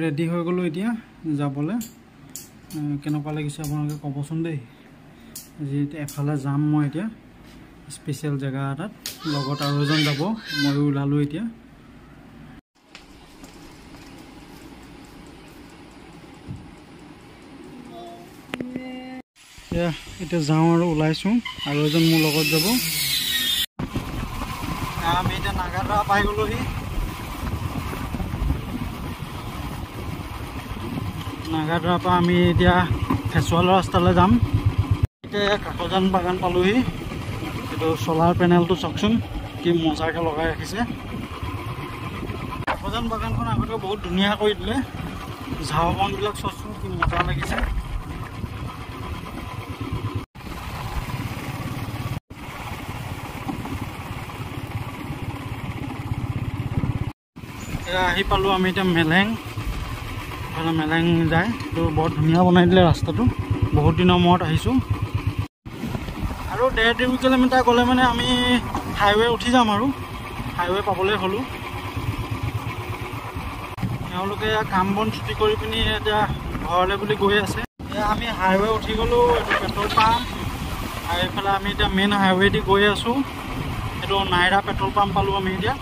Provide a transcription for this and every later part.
ready হৈ গ'লো এতিয়া যাবলৈ কেনেকুৱা লাগিছে আপোনালোকে ক'বচোন দেই আজি এফালে যাম মই এতিয়া স্পেচিয়েল জেগা এটাত লগত আৰু এজন যাব ময়ো ওলালোঁ এতিয়া এতিয়া যাওঁ আৰু ওলাইছোঁ আৰু এজন মোৰ লগত যাব আমি এতিয়া নাগাৰা পাই গ'লোহি নাগাৰাৰ পৰা আমি এতিয়া ফেচুৱালৰ ৰাস্তালৈ যাম এতিয়া কাকজান বাগান পালোহি এইটো চলাৰ পেনেলটো চাওকচোন কি মজাকৈ লগাই ৰাখিছে কাকজান বাগানখন আগতে বহুত ধুনীয়া কৰি দিলে ঝাও বনবিলাক চাওকচোন কি মজা লাগিছে আহি পালোঁ আমি এতিয়া মেলেং মেলেং যায় তো বৰ ধুনীয়া বনাই দিলে ৰাস্তাটো বহুত দিনৰ মূৰত আহিছোঁ আৰু 1.5 কিলোমিটাৰ গ'লে মানে আমি হাইৱে উঠি যাম আৰু হাইৱে পাবলৈ হ'লোঁ তেওঁলোকে কাম বন ছুটি কৰি পিনি এতিয়া ঘৰলৈ বুলি গৈ আছে এতিয়া আমি হাইৱে উঠি গ'লোঁ এইটো পেট্ৰল পাম্প আৰু এইফালে আমি এতিয়া মেইন হাইৱে দি গৈ আছোঁ এইটো নাইৰা পেট্ৰল পাম্প পালোঁ আমি এতিয়া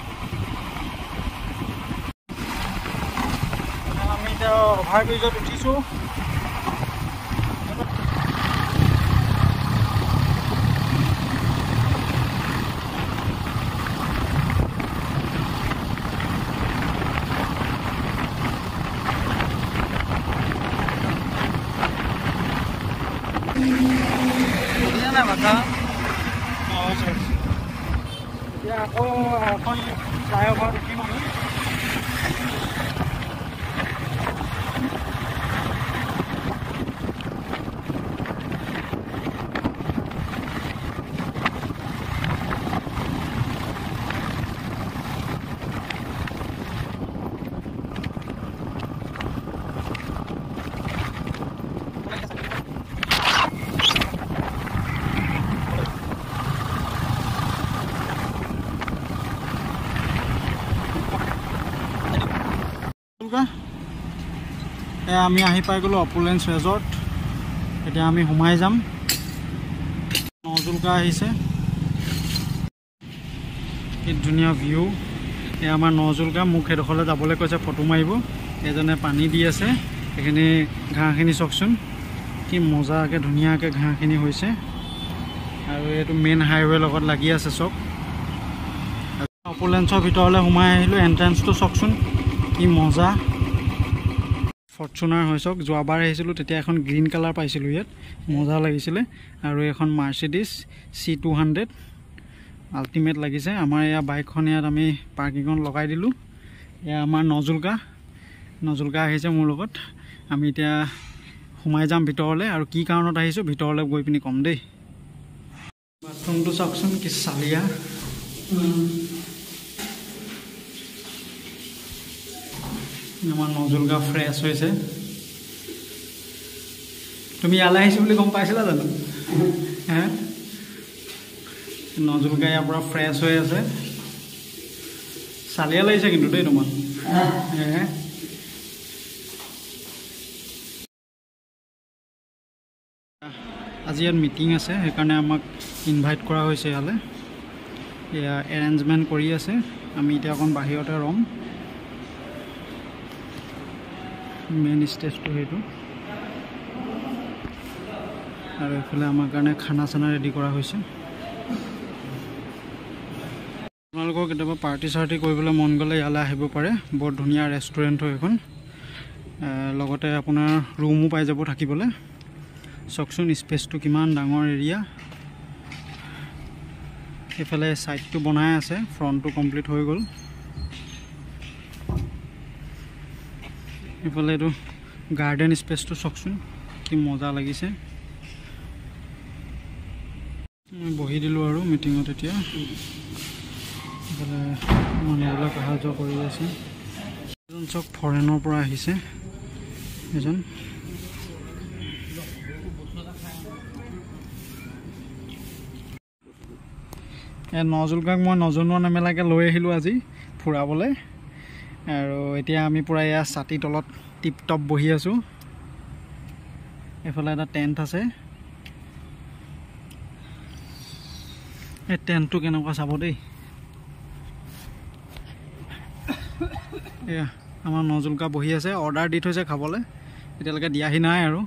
অভাৰ ব্ৰিজত উঠিছোঁ এতিয়া আকৌ এখন ফ্লাইঅভাৰ উঠিম আমি আমি আহি পাই গ'লোঁ অপুলেঞ্চ ৰেজৰ্ট এতিয়া আমি সোমাই যাম নজুলকা আহিছে কি ধুনীয়া ভিউ এয়া আমাৰ নজুলকা মোক সেইডোখৰলৈ যাবলৈ কৈছে ফটো মাৰিব এজনে পানী দি আছে সেইখিনি ঘাঁহখিনি চাওকচোন কি মজাকৈ ধুনীয়াকৈ ঘাঁহখিনি হৈছে আৰু এইটো মেইন হাইৱে লগত লাগি আছে চব অপুলেঞ্চৰ ভিতৰলৈ সোমাই আহিলোঁ এণ্ট্ৰেঞ্চটো চাওকচোন কি মজা ফৰ্চুনাৰ হৈ চাওক যোৱাবাৰ আহিছিলোঁ তেতিয়া এখন গ্ৰীণ কালাৰ পাইছিলোঁ ইয়াত মজা লাগিছিলে আৰু এখন মাৰ্চিডিছ C200 আল্টিমেট লাগিছে আমাৰ এয়া বাইকখন ইয়াত আমি পাৰ্কিঙত লগাই দিলোঁ এয়া আমাৰ নজুলকা আহিছে মোৰ লগত আমি এতিয়া সোমাই যাম ভিতৰলৈ আৰু কি কাৰণত আহিছোঁ ভিতৰলৈ গৈ পিনি ক'ম দেই বাথৰুমটো চাওকচোন কি চালিয়া আমাৰ নজুলকা ফ্ৰেছ হৈছে তুমি ইয়ালৈ আহিছোঁ বুলি গম পাইছিলা জানো হে নজুলকা ইয়াৰ পৰা ফ্ৰেছ হৈ আছে চালিয়া লাগিছে কিন্তু দেই তোমাৰ আজি ইয়াত মিটিং আছে সেইকাৰণে আমাক ইনভাইট কৰা হৈছে ইয়ালৈ এয়া এৰেঞ্জমেণ্ট কৰি আছে আমি এতিয়া অকণ বাহিৰতে ৰ'ম মেইন ষ্টেজটো সেইটো আৰু এইফালে আমাৰ কাৰণে খানা চানা ৰেডি কৰা হৈছে আপোনালোকৰ কেতিয়াবা পাৰ্টি চাৰ্টি কৰিবলৈ মন গ'লে ইয়ালৈ আহিব পাৰে বৰ ধুনীয়া ৰেষ্টুৰেণ্ট হয় এখন লগতে আপোনাৰ ৰুমো পাই যাব থাকিবলৈ চাওকচোন স্পেচটো কিমান ডাঙৰ এৰিয়া এইফালে ছাইডটো বনাই আছে ফ্ৰণ্টটো কমপ্লিট হৈ গ'ল এইফালে এইটো গাৰ্ডেন স্পেচটো চাওকচোন কি মজা লাগিছে মই বহি দিলোঁ আৰু মিটিঙত এতিয়া এইফালে মানুহবিলাক অহা যোৱা কৰি আছে এজন চব ফৰেনৰ পৰা আহিছে এজন নজুলকাক মই নজনোৱা নেমেলাকৈ লৈ আহিলোঁ আজি ফুৰাবলৈ আৰু এতিয়া আমি পুৰা এয়া ছাতি তলত টিপ টপ বহি আছোঁ এফালে এটা টেণ্ট আছে এই টেণ্টটো কেনেকুৱা চাব দেই এয়া আমাৰ নজুলকা বহি আছে অৰ্ডাৰ দি থৈছে খাবলৈ এতিয়ালৈকে দিয়াহি নাই আৰু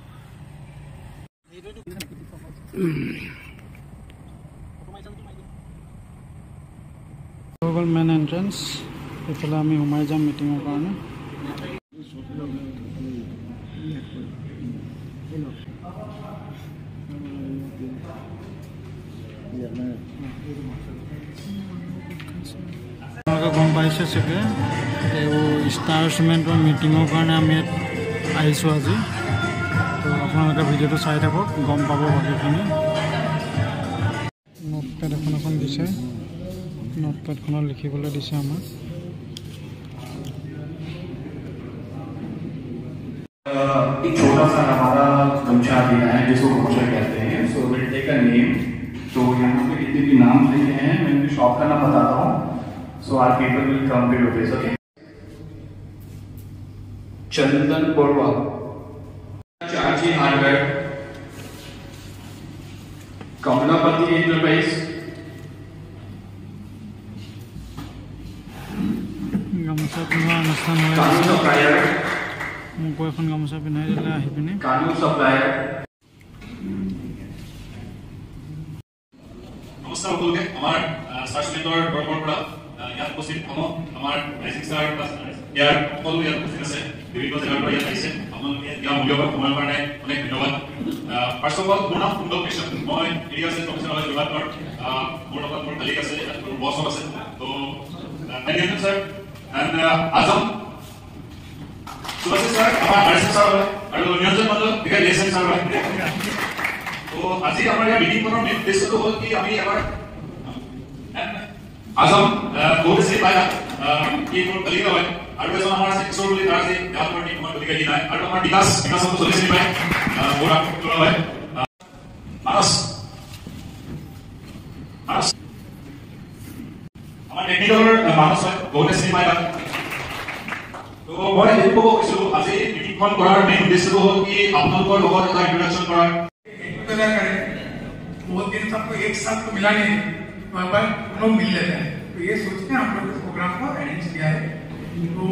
মেইন এন্ট্ৰেন্স এইফালে আমি সোমাই যাম মিটিঙৰ কাৰণে গম পাইছে চাগে এইবোৰ ষ্টাৰ চিমেণ্টৰ মিটিঙৰ কাৰণে আমি ইয়াত আহিছোঁ আজি তো আপোনালোকে ভিডিঅ'টো চাই থাকক গম পাব বাকীখিনি নোটপেড এখন দিছে নোটপেডখনত লিখিবলৈ দিছে আমাক एक छोटा सा हमारा गमछा देना है जिसको गमछा कहते हैं so will take a name तो यहाँ पे कितने भी नाम लिखे हैं मैं इनकी शॉप का नाम बताता हूँ so our people will come to your place okay Chandan बोरवा चाची हार्डवेयर कमलापति एंटरप्राइज গামোচা পিন্ধোৱা অনুষ্ঠান হৈ আছে মোকো এখন গামোচা পিন্ধাই দিলে আহি পিনে कानून सप्लायर নমস্কাৰ সকলোকে আমাৰ ষ্টাৰ চিমেণ্টৰ বৰবৰ পৰা ইয়াত উপস্থিত আমাৰ ৰাইজিং ষ্টাৰ ইয়াৰ সকলো ইয়াত উপস্থিত আছে বিভিন্ন জেগাৰ পৰা ইয়াত আহিছে আপোনালোকে ইয়াৰ মূল্যৱান সময়ৰ কাৰণে অনেক ধন্যবাদ ফাৰ্ষ্ট অফ অল মোৰ নাম কুন্দল কৃষ্ণ মই এগ্ৰিকালচাৰ প্ৰফেচনেল বিভাগৰ মোৰ লগত মোৰ কলিগ আছে মোৰ বছ আছে তো sir and Azam Subhashis sir আমার আরএসএস স্যার আর নিরঞ্জন মন্ডল ঠিক আছে এসএম স্যার তো আজি আমার এই মিটিং করার মেইন উদ্দেশ্য হল কি আমি আবার আজম বহুত সে পায়া কি মোর কলিগ হয় আর এজন আমার আছে কিশোর বলি তার যে আপনার টিম আমার কলিগ নাই আর আমার বিকাশ তো চলিছে পায় ওরা তোলা হয় মানস আমার টেকনিক্যাল মানস হয় বহুত সে পায়া তো মই এই ক'ব কৈছো আজি মিটিংখন কৰাৰ মেইন উদ্দেশ্য হ'ল কি আপোনালোকৰ লগত এটা ইন্ট্ৰোডাকশন কৰাৰ बहुत दिन सबको एक साथ तो मिला नहीं वहाँ पर लोग मिल लेते हैं तो ये सोच के हम लोग इस प्रोग्राम को अरेंज किया है तो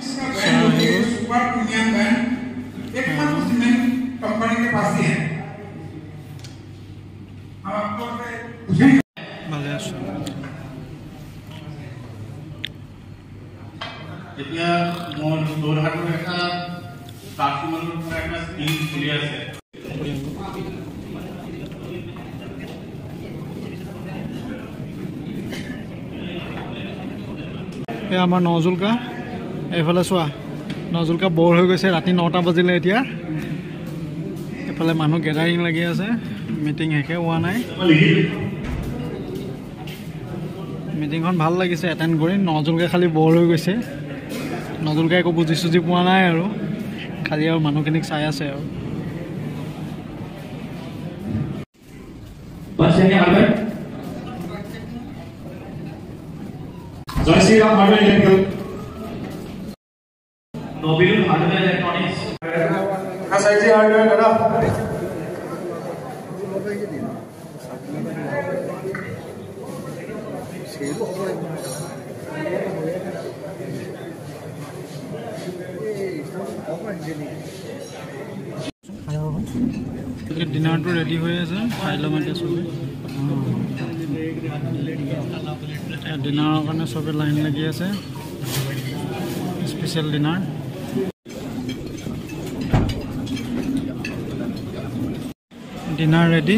इसका बैंड होती है सुपर प्रीमियम बैंड एकमात्र सीमेंट कंपनी के पास ही है हम आपको पूछेंगे এতিয়া মোৰ দৌৰহাটৰ এটা কাঠমাণ্ডুৰ পৰা এটা স্কিম চলি আছে আমাৰ নজুলকা এইফালে চোৱা নজুলকা বৰ হৈ গৈছে ৰাতি 9টা বাজিলে এতিয়া এফালে মানুহ গেদাৰিং লাগি আছে মিটিং শেষে হোৱা নাই মিটিংখন ভাল লাগিছে এটেণ্ড কৰি নজুলকা খালি বৰ হৈ গৈছে নজুলকা একো বুজি চুজি পোৱা নাই আৰু খালি আৰু মানুহখিনিক চাই আছে আৰু Jai Shriram hardware electrical Noble hardware electronics SIG hardware दादा ডিনাৰটো ৰেডি হৈ আছে খাই ল'ম এতিয়া চবে ডিনাৰৰ কাৰণে চবে লাইন লাগি আছে স্পেচিয়েল ডিনাৰ ডিনাৰ ৰেডি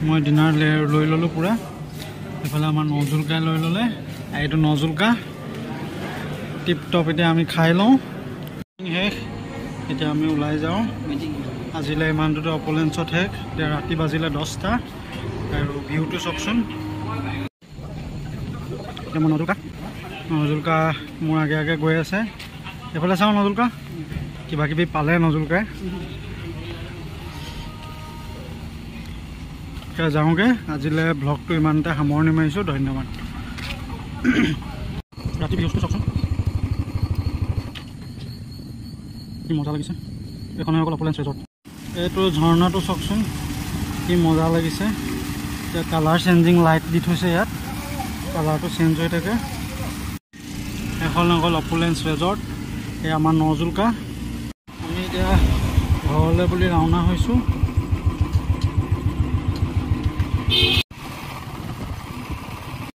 মই ডিনাৰ লৈ ল'লোঁ পূৰা এইফালে আমাৰ নজুলকাই লৈ ল'লে এইটো নজুলকা টিপ টপ এতিয়া আমি খাই লওঁ শেষ এতিয়া আমি ওলাই যাওঁ আজিলৈ ইমানটোতে অপলেঞ্চত শেষ এতিয়া ৰাতি বাজিলে 10টা আৰু ভিউটো চাওকচোন এতিয়া মই নজুলকা মোৰ আগে আগে গৈ আছে এইফালে চাওঁ নজুলকা কিবা কিবি পালে নজুলকাই যাওঁগৈ আজিলৈ ব্লগটো ইমানতে সামৰণি মাৰিছোঁ ধন্যবাদ ৰাতি ভিউজটো চাওকচোন কি মজা লাগিছে এখনে অকল অপলেন্স ৰিজৰ্ট এইটো ঝৰ্ণাটো চাওকচোন কি মজা লাগিছে এতিয়া কালাৰ চেঞ্জিং লাইট দি থৈছে ইয়াত কালাৰটো চেঞ্জ হৈ থাকে এখন অকল অপলেন্স ৰিজৰ্ট এই আমাৰ নজুলকা আমি এতিয়া ঘৰলৈ বুলি ৰাওনা হৈছোঁ